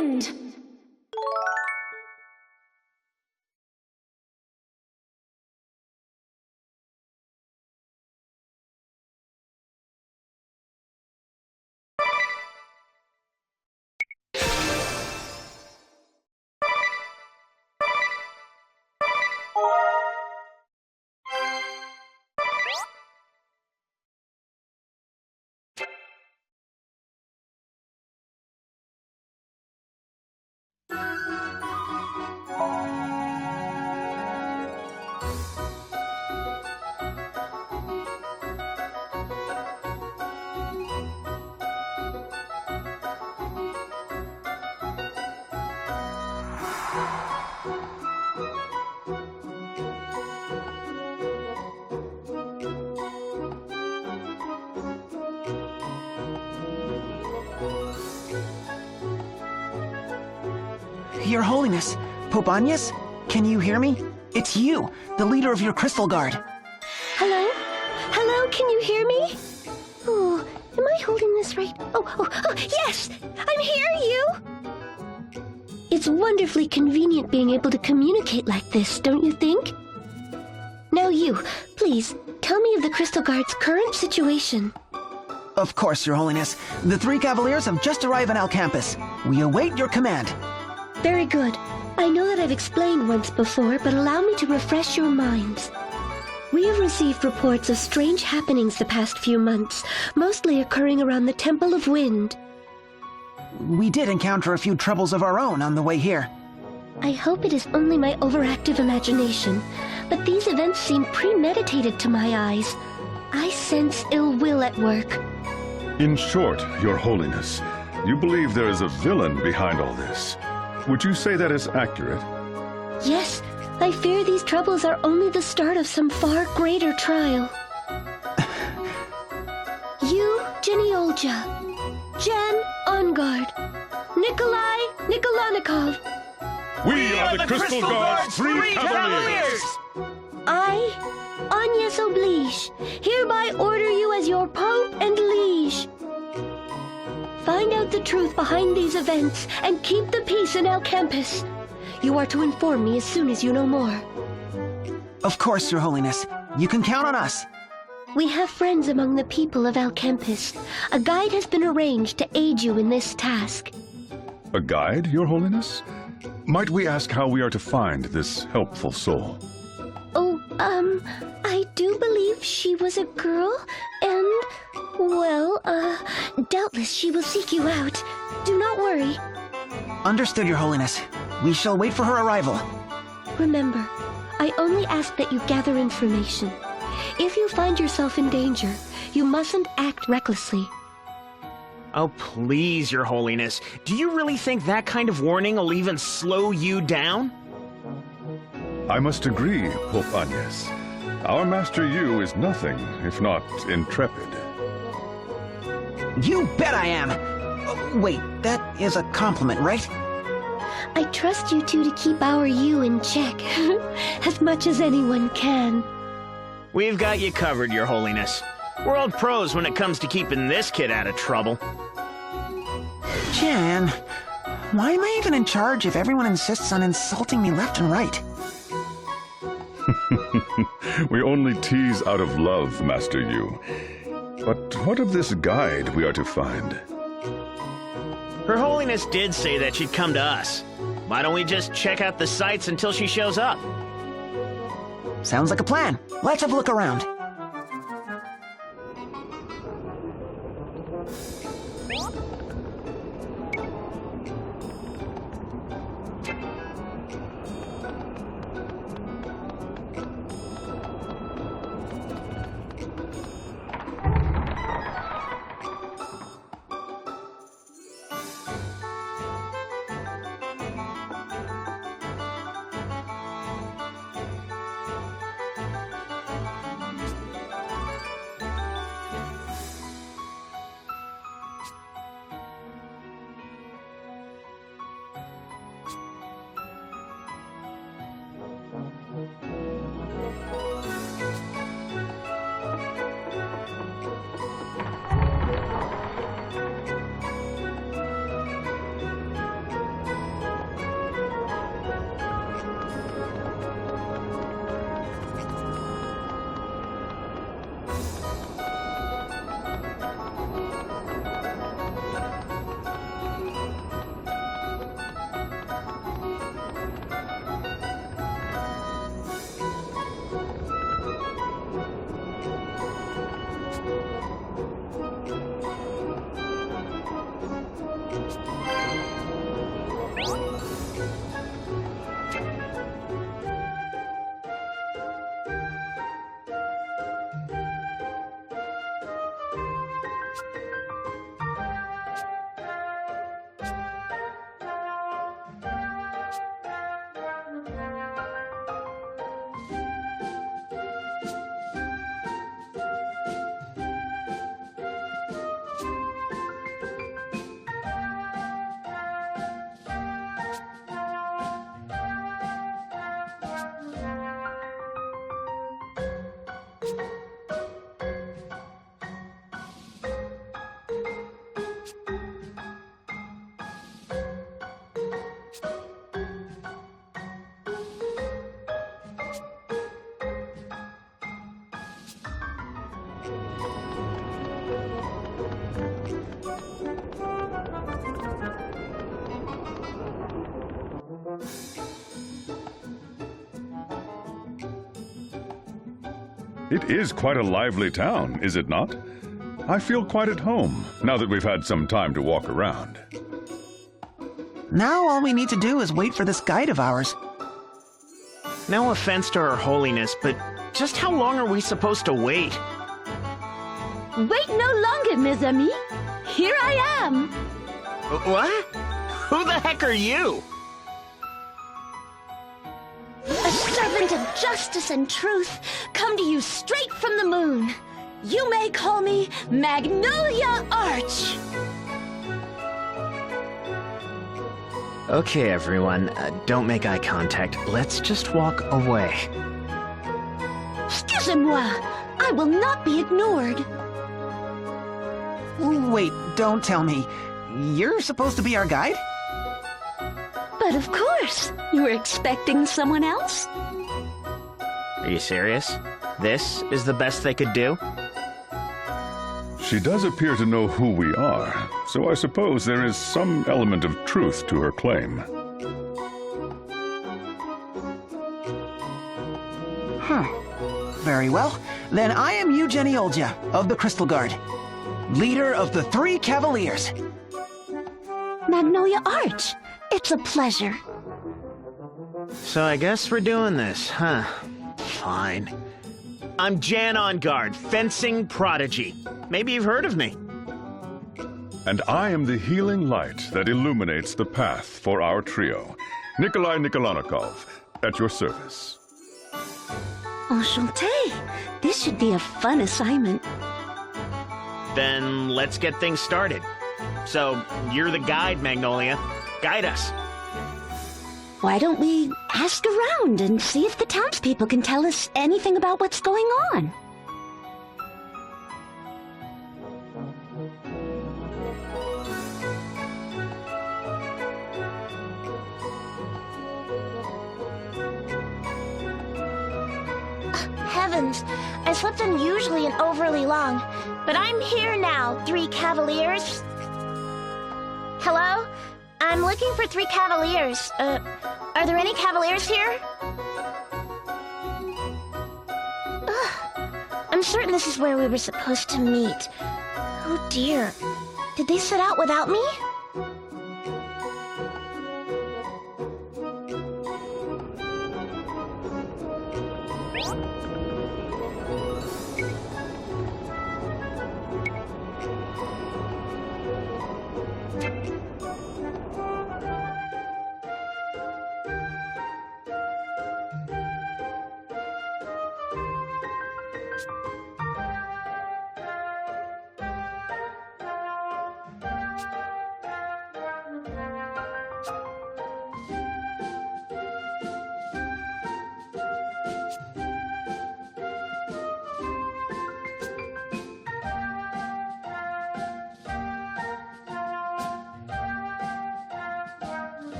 wind! Your Holiness, Pope Agnes, can you hear me? It's you, the leader of your Crystal Guard. Hello? Hello, can you hear me? Oh, am I holding this right? Oh, yes! I'm here, you! It's wonderfully convenient being able to communicate like this, don't you think? Now you, please, tell me of the Crystal Guard's current situation. Of course, Your Holiness. The 3 Cavaliers have just arrived on Alcampus. We await your command. Very good. I know that I've explained once before, but allow me to refresh your minds. We have received reports of strange happenings the past few months, mostly occurring around the Temple of Wind. We did encounter a few troubles of our own on the way here. I hope it is only my overactive imagination, but these events seem premeditated to my eyes. I sense ill will at work. In short, Your Holiness, you believe there is a villain behind all this. Would you say that is accurate? Yes, I fear these troubles are only the start of some far greater trial. You, Geniolja, Jan Ongard, Nikolai Nikolanikov. We are the Crystal Guard's 3 Cavaliers! I, Agnes Oblige, hereby order you as your Pope and Liege. Find out the truth behind these events and keep the peace in Alcampus. You are to inform me as soon as you know more. Of course, Your Holiness. You can count on us. We have friends among the people of Alcampus. A guide has been arranged to aid you in this task. A guide, Your Holiness? Might we ask how we are to find this helpful soul? Oh, I do believe she was a girl, and, well, doubtless she will seek you out. Do not worry. Understood, Your Holiness. We shall wait for her arrival. Remember, I only ask that you gather information. If you find yourself in danger, you mustn't act recklessly. Oh, please, Your Holiness. Do you really think that kind of warning will even slow you down? I must agree, Pope Agnes. Our Master Yu is nothing if not intrepid. You bet I am! Wait, that is a compliment, right? I trust you two to keep our you in check, as much as anyone can. We've got you covered, Your Holiness. World pros when it comes to keeping this kid out of trouble. Jan, why am I even in charge if everyone insists on insulting me left and right? We only tease out of love, Master Yu. But what of this guide we are to find? Her Holiness did say that she'd come to us. Why don't we just check out the sights until she shows up? Sounds like a plan. Let's have a look around. It is quite a lively town, is it not? I feel quite at home, now that we've had some time to walk around. Now all we need to do is wait for this guide of ours. No offense to Her Holiness, but just how long are we supposed to wait? Wait no longer, mes amis. Here I am. What? Who the heck are you? A servant of justice and truth, come to you straight from the moon. You may call me Magnolia Arch. Okay, everyone, don't make eye contact. Let's just walk away. Excusez-moi, I will not be ignored. Wait, don't tell me. You're supposed to be our guide? But of course, you were expecting someone else? Are you serious? This is the best they could do? She does appear to know who we are, so I suppose there is some element of truth to her claim. Very well. Then I am Eugenie Olja of the Crystal Guard, leader of the 3 Cavaliers. Magnolia Arch, it's a pleasure. So I guess we're doing this, huh? Fine. I'm Jan on Guard, fencing prodigy. Maybe you've heard of me. And I am the healing light that illuminates the path for our trio. Nikolai Nikolanikov, at your service. Enchanté. This should be a fun assignment. Then let's get things started. So, you're the guide, Magnolia. Guide us. Why don't we ask around and see if the townspeople can tell us anything about what's going on? Heavens, I slept unusually and overly long, but I'm here now, 3 Cavaliers. Hello? I'm looking for 3 Cavaliers. Are there any Cavaliers here? Ugh. I'm certain this is where we were supposed to meet. Oh dear. Did they set out without me?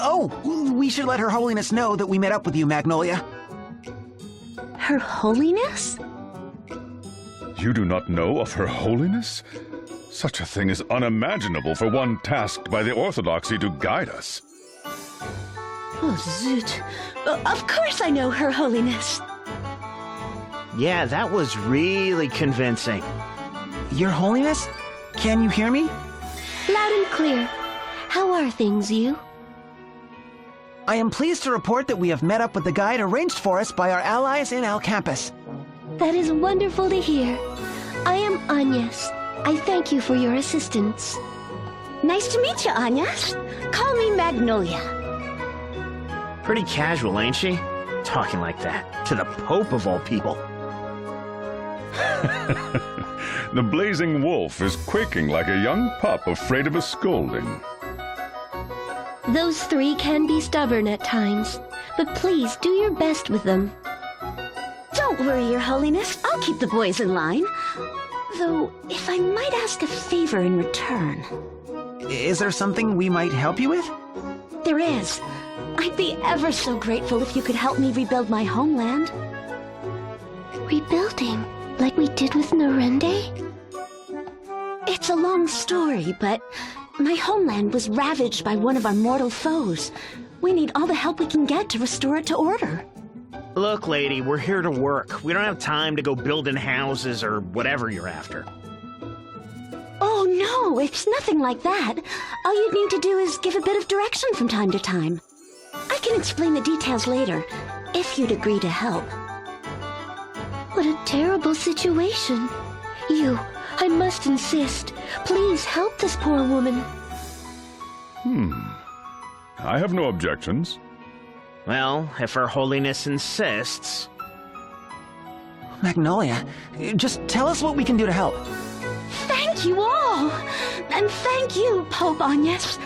Oh, we should let Her Holiness know that we met up with you, Magnolia. Her Holiness? You do not know of Her Holiness? Such a thing is unimaginable for one tasked by the Orthodoxy to guide us. Oh, zoot. Of course I know Her Holiness. Yeah, that was really convincing. Your Holiness? Can you hear me? Loud and clear. How are things, you? I am pleased to report that we have met up with the guide arranged for us by our allies in Al Campus. That is wonderful to hear. I am Agnes. I thank you for your assistance. Nice to meet you, Agnes. Call me Magnolia. Pretty casual, ain't she? Talking like that. To the Pope of all people. The blazing wolf is quaking like a young pup afraid of a scolding. Those three can be stubborn at times, but please do your best with them. Don't worry, Your Holiness. I'll keep the boys in line. Though, if I might ask a favor in return. Is there something we might help you with? There is. I'd be ever so grateful if you could help me rebuild my homeland. Rebuilding, like we did with Norende? It's a long story, but my homeland was ravaged by one of our mortal foes. We need all the help we can get to restore it to order. Look, lady, we're here to work. We don't have time to go building houses or whatever you're after. Oh, no, it's nothing like that. All you'd need to do is give a bit of direction from time to time. I can explain the details later. if you'd agree to help. What a terrible situation. I must insist. Please help this poor woman. I have no objections. Well, if Her Holiness insists. Magnolia, just tell us what we can do to help. Thank you all! And thank you, Pope Agnes.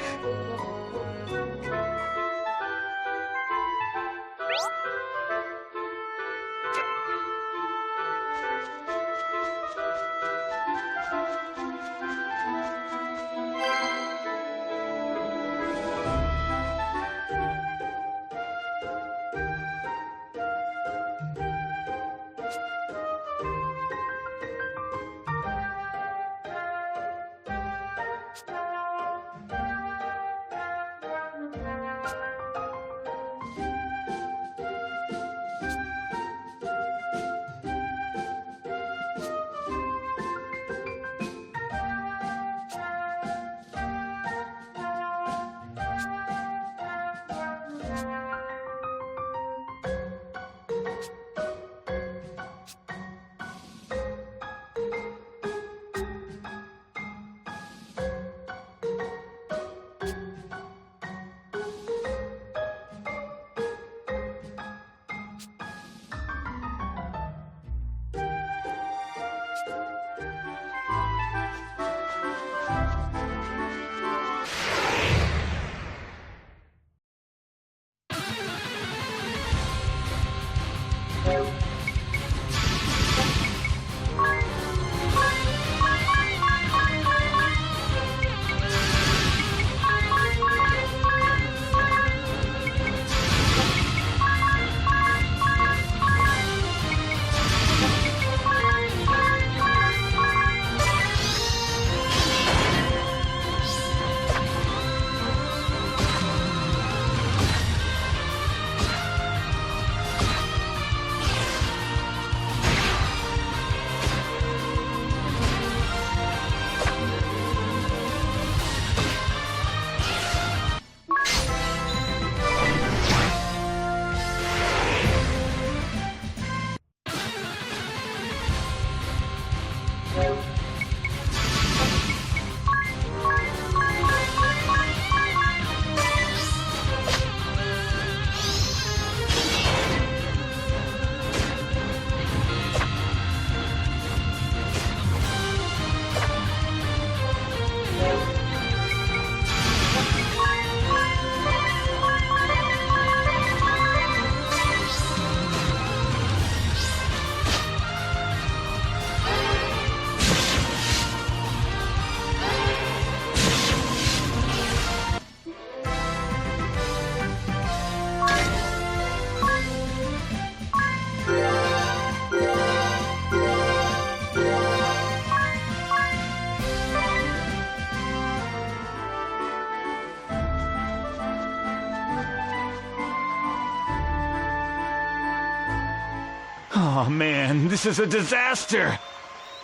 Oh man, this is a disaster!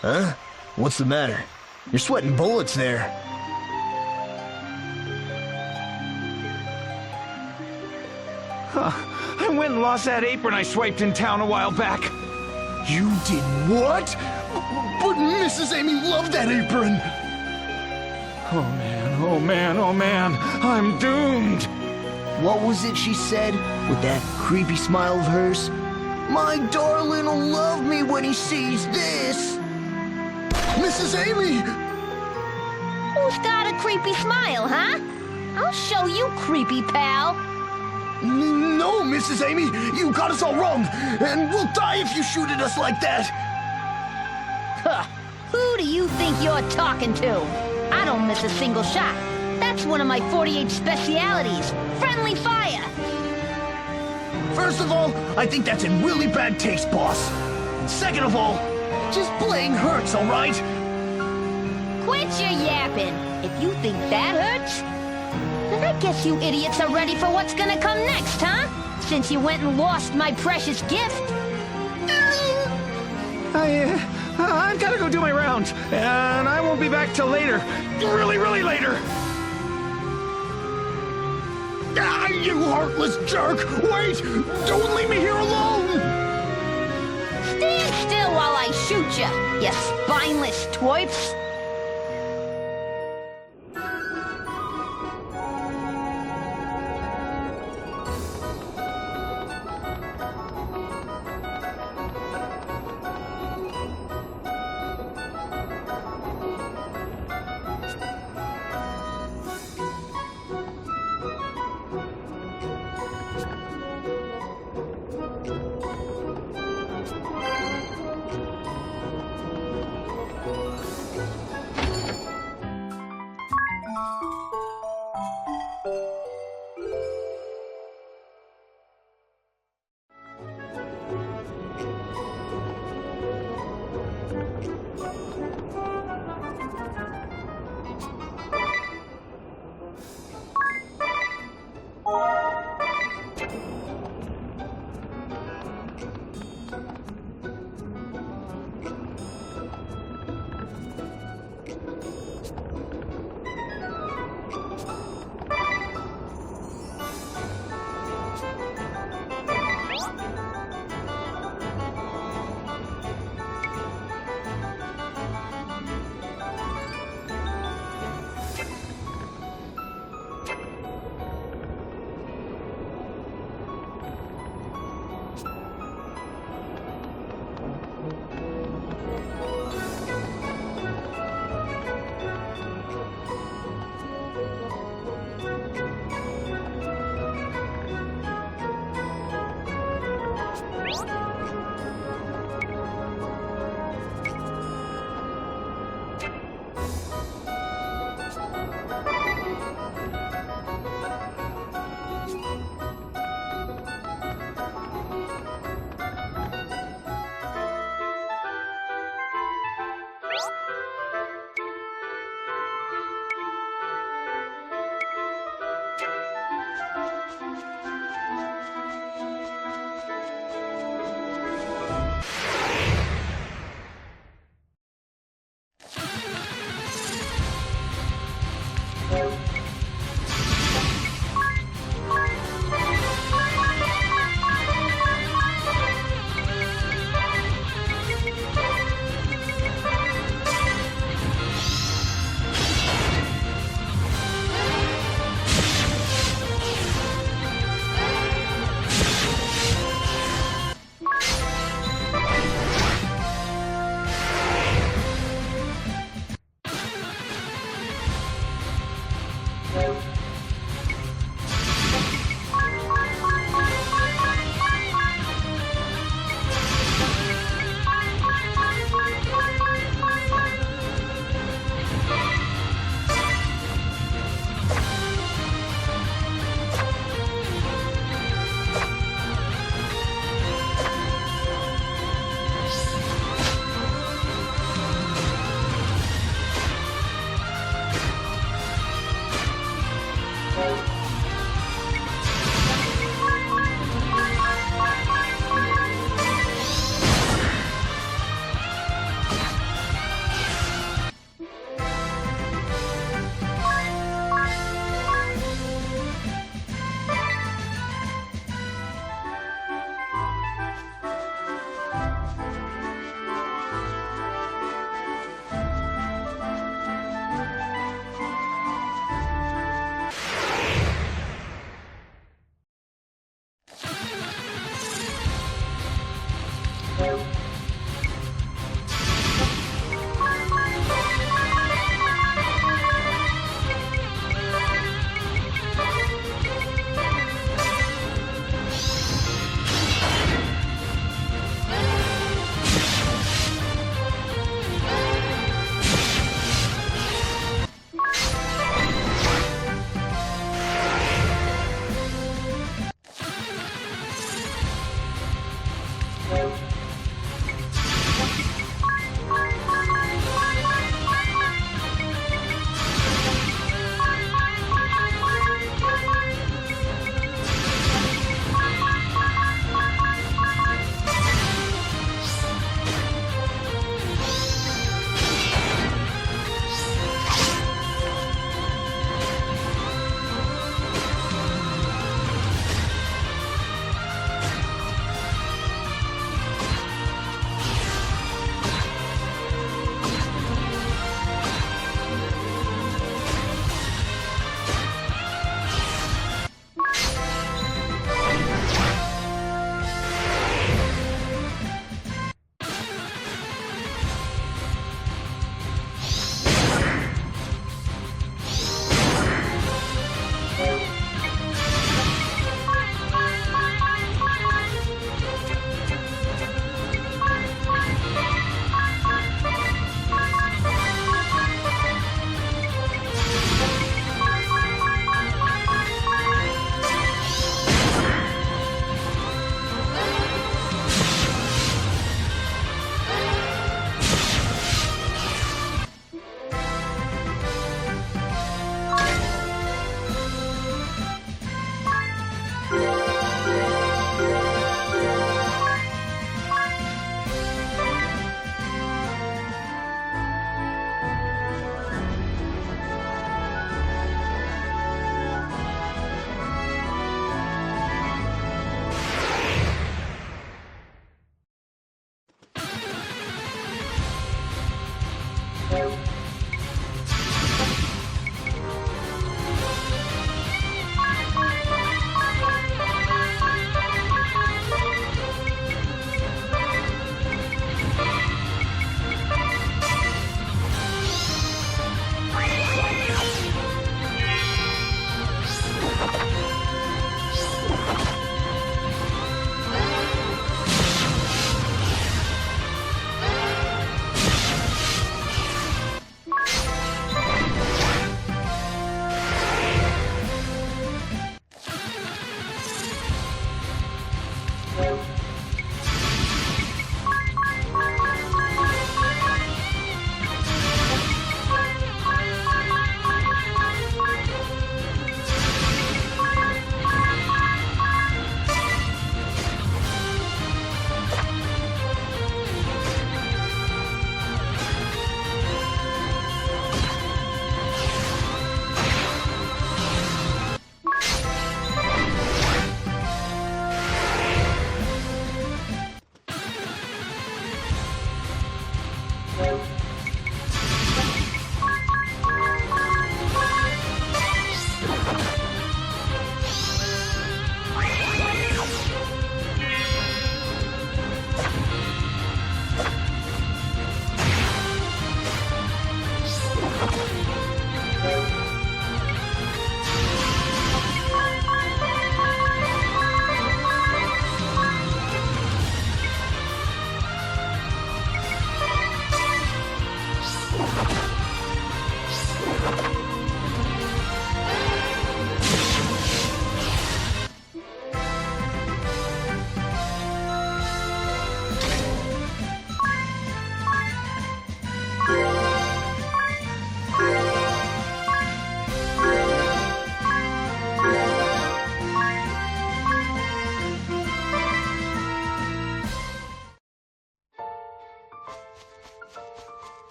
Huh? What's the matter? You're sweating bullets there. I went and lost that apron I swiped in town a while back. You did what? But Mrs. Amy loved that apron! Oh man, oh man, oh man, I'm doomed! What was it she said with that creepy smile of hers? My darling will love me when he sees this! Mrs. Amy! Who's got a creepy smile, huh? I'll show you, creepy pal. No, Mrs. Amy, you got us all wrong, and we'll die if you shoot at us like that! Huh. Who do you think you're talking to? I don't miss a single shot. That's one of my 48 specialities. Friendly fire! First of all, I think that's in really bad taste, boss. And second of all, just playing hurts, all right? Quit your yapping. If you think that hurts, then I guess you idiots are ready for what's gonna come next, huh? Since you went and lost my precious gift. I've gotta go do my rounds, and I won't be back till later. Really, really later! Ah, you heartless jerk! Wait! Don't leave me here you spineless twerps!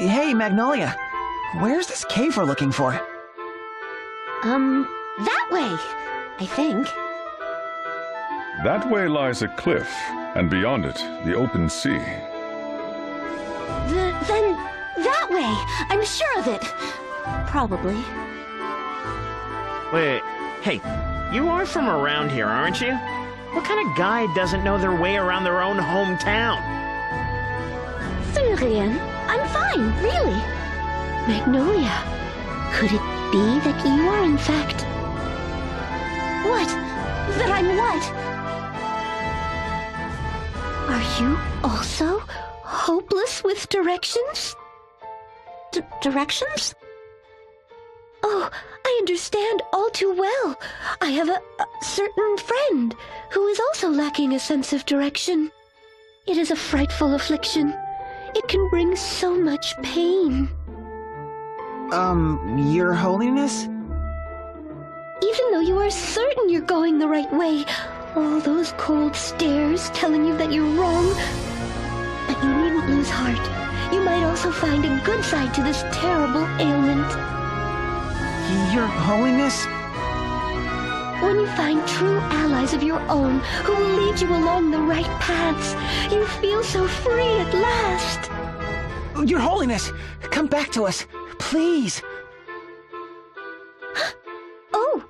Hey, Magnolia. Where's this cave we're looking for? That way, I think. That way lies a cliff, and beyond it, the open sea. Then that way. I'm sure of it. Probably. Wait, hey, you are from around here, aren't you? What kind of guy doesn't know their way around their own hometown? Florian, I'm fine, really. Magnolia, could it be that you are in fact... What? That I'm what? Are you also hopeless with directions? Directions? Oh, I understand all too well. I have a certain friend who is also lacking a sense of direction. It is a frightful affliction. It can bring so much pain. Your Holiness? Even though you are certain you're going the right way, all those cold stares telling you that you're wrong. But you needn't lose heart. You might also find a good side to this terrible ailment. Your Holiness? When you find true allies of your own who will lead you along the right paths, you feel so free at last. Your Holiness! Come back to us, please! Oh!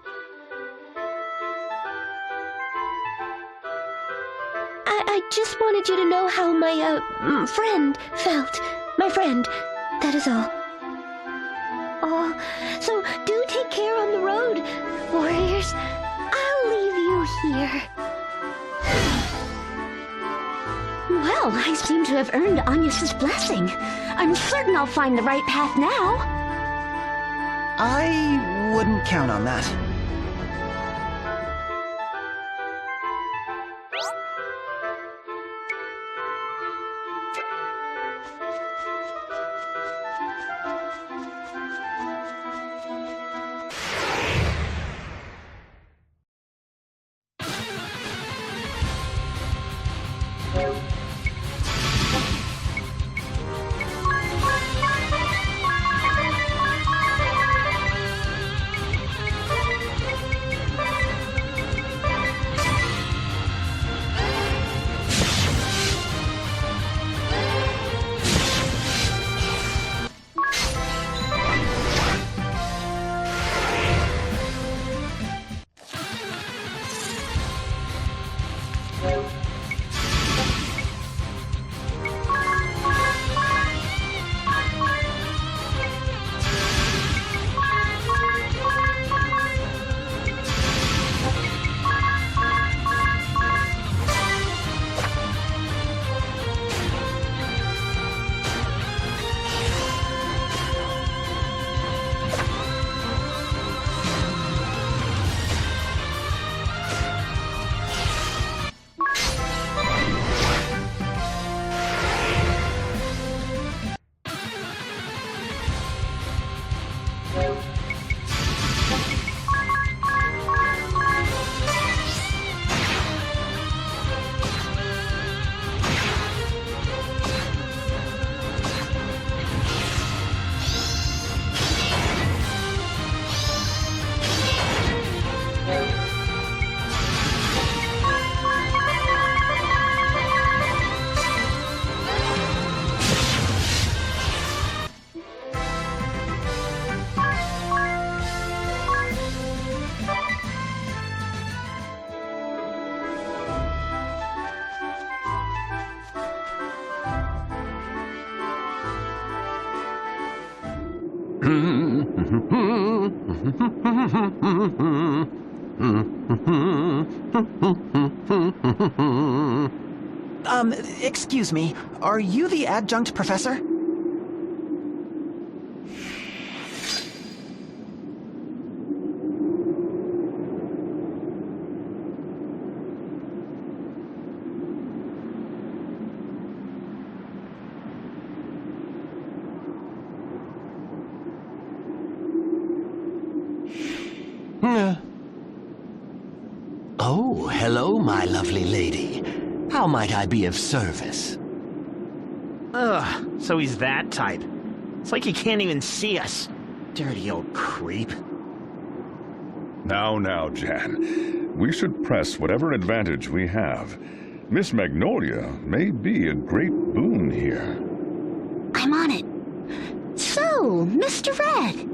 I just wanted you to know how my, friend felt. My friend, that is all. Oh, so do take care on the road, warriors. I'll leave you here. Well, I seem to have earned Agnes's blessing. I'm certain I'll find the right path now. I wouldn't count on that. Excuse me, are you the adjunct professor? Oh, hello, my lovely lady. How might I be of service? Ugh, so he's that type. It's like he can't even see us. Dirty old creep. Now, Jan. We should press whatever advantage we have. Miss Magnolia may be a great boon here. I'm on it. So, Mr. Red.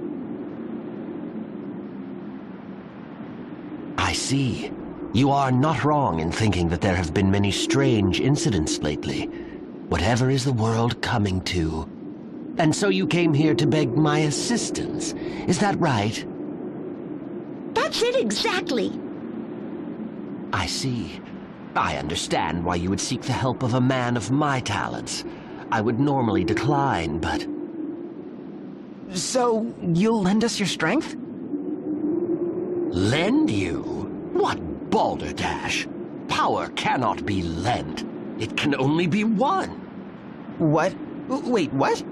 I see. You are not wrong in thinking that there have been many strange incidents lately. Whatever is the world coming to? And so you came here to beg my assistance. Is that right? That's it exactly. I see. I understand why you would seek the help of a man of my talents. I would normally decline, but... So, you'll lend us your strength? Lend you? What balderdash? Power cannot be lent. It can only be won. What? Wait, what?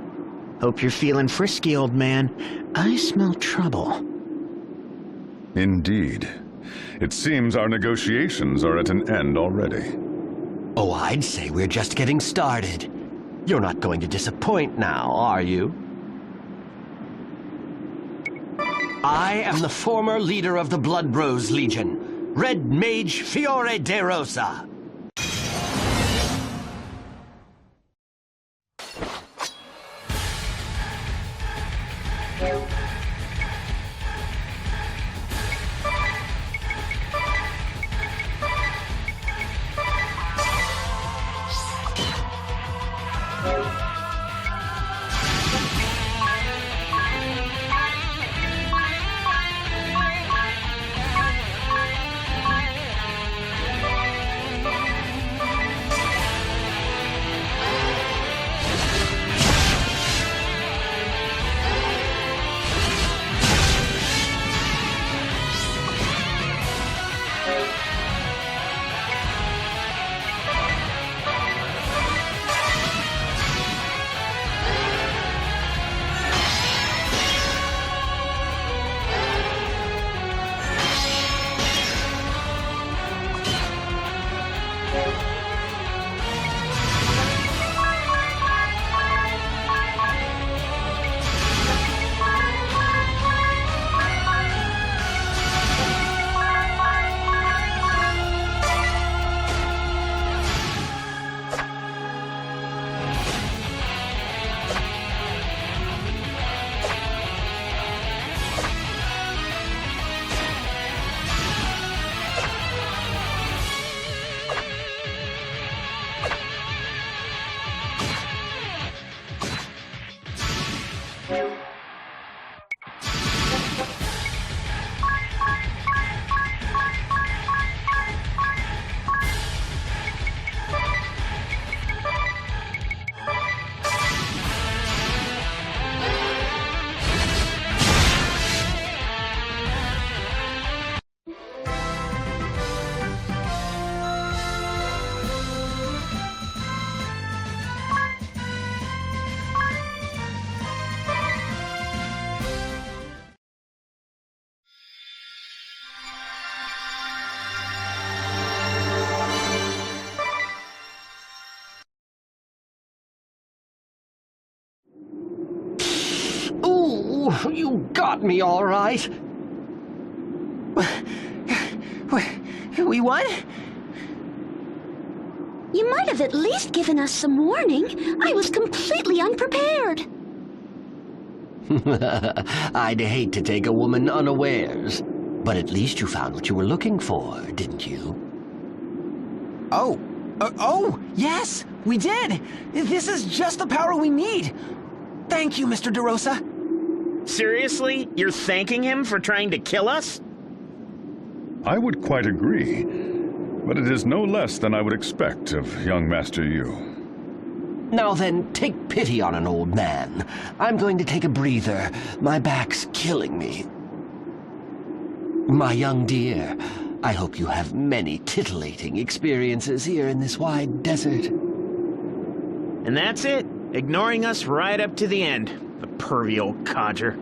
Hope you're feeling frisky, old man. I smell trouble. Indeed. It seems our negotiations are at an end already. Oh, I'd say we're just getting started. You're not going to disappoint now, are you? I am the former leader of the Blood Rose Legion, Red Mage Fior de Rosa. You got me all right. We won? You might have at least given us some warning. I was completely unprepared. I'd hate to take a woman unawares. But at least you found what you were looking for, didn't you? Oh, yes, we did. This is just the power we need. Thank you, Mr. DeRosa. Seriously? You're thanking him for trying to kill us? I would quite agree, but it is no less than I would expect of young Master Yu. Now then, take pity on an old man. I'm going to take a breather. My back's killing me. My young dear, I hope you have many titillating experiences here in this wide desert. And that's it. Ignoring us right up to the end. The pervy old codger.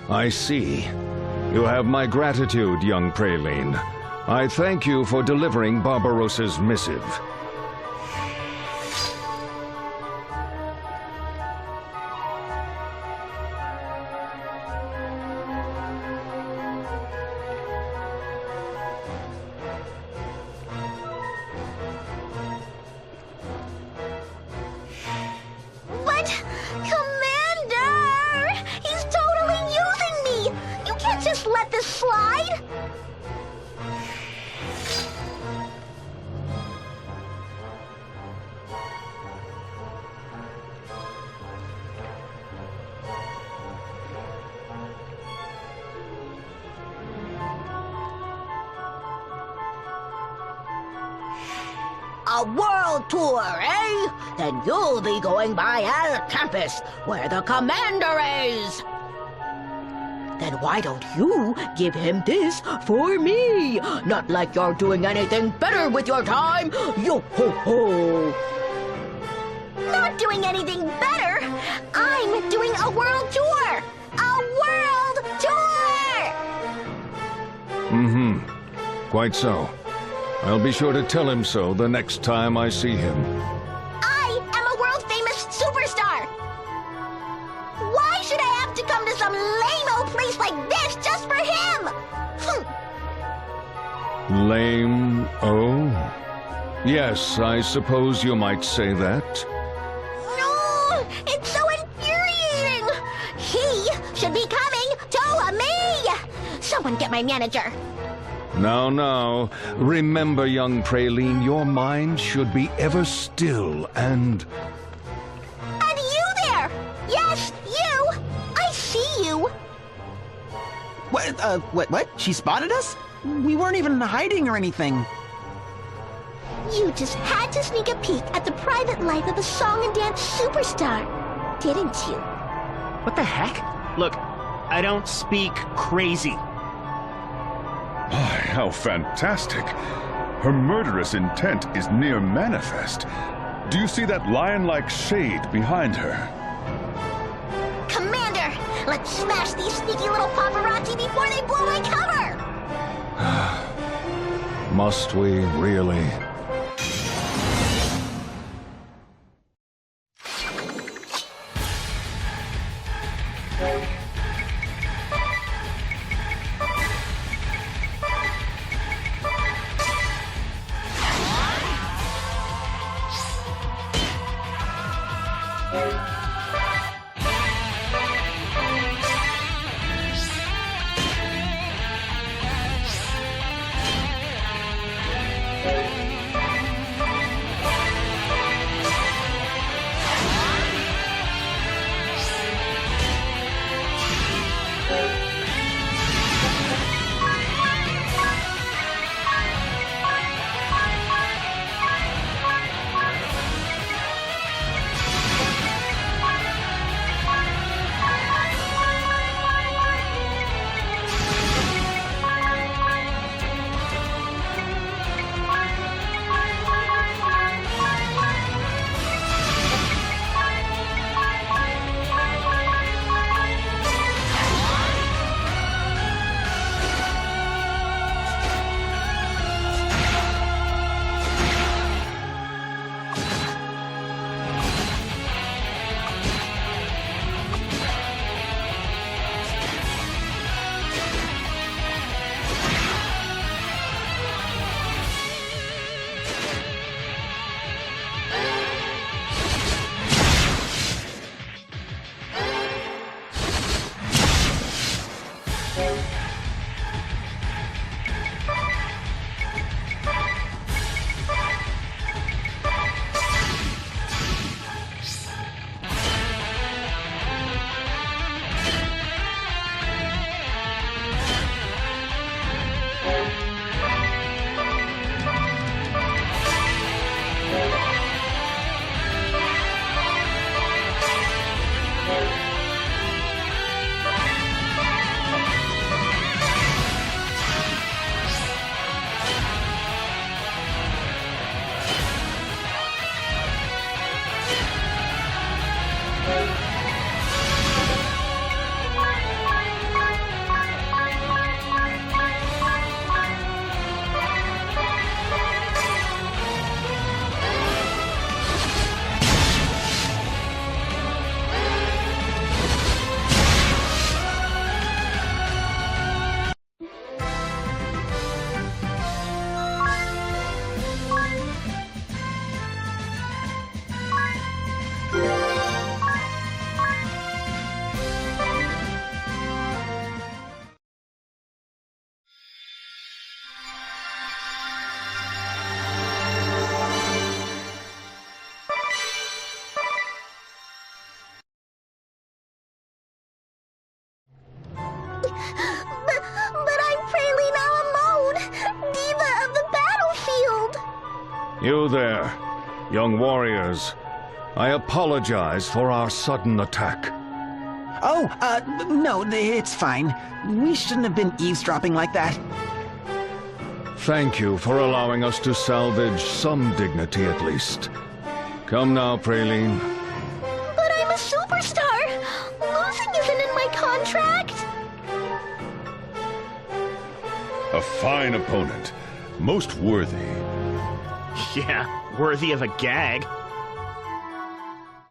I see. You have my gratitude, young Praline. I thank you for delivering Barbarossa's missive. But, Commander! He's totally using me! You can't just let this slide! A world tour, eh? Then you'll be going by El Campus, where the commander is. Then why don't you give him this for me? Not like you're doing anything better with your time. Yo-ho-ho! Not doing anything better! I'm doing a world tour! A world tour! Mm-hmm. Quite so. I'll be sure to tell him so the next time I see him. I am a world-famous superstar! Why should I have to come to some lame-o place like this just for him? Lame, oh? Yes, I suppose you might say that. No! It's so infuriating! He should be coming to me! Someone get my manager. Now, remember, young Praline, your mind should be ever still and... And you there! Yes, you! I see you! What? She spotted us? We weren't even hiding or anything. You just had to sneak a peek at the private life of a song and dance superstar, didn't you? What the heck? Look, I don't speak crazy. How fantastic! Her murderous intent is near manifest. Do you see that lion-like shade behind her? Commander, let's smash these sneaky little paparazzi before they blow my cover! Must we really? But I'm Praline Alamode, diva of the battlefield. You there, young warriors. I apologize for our sudden attack. Oh, no, it's fine. We shouldn't have been eavesdropping like that. Thank you for allowing us to salvage some dignity at least. Come now, Praline. But I'm a superstar. Losing isn't in my contract. A fine opponent. Most worthy. Yeah, worthy of a gag.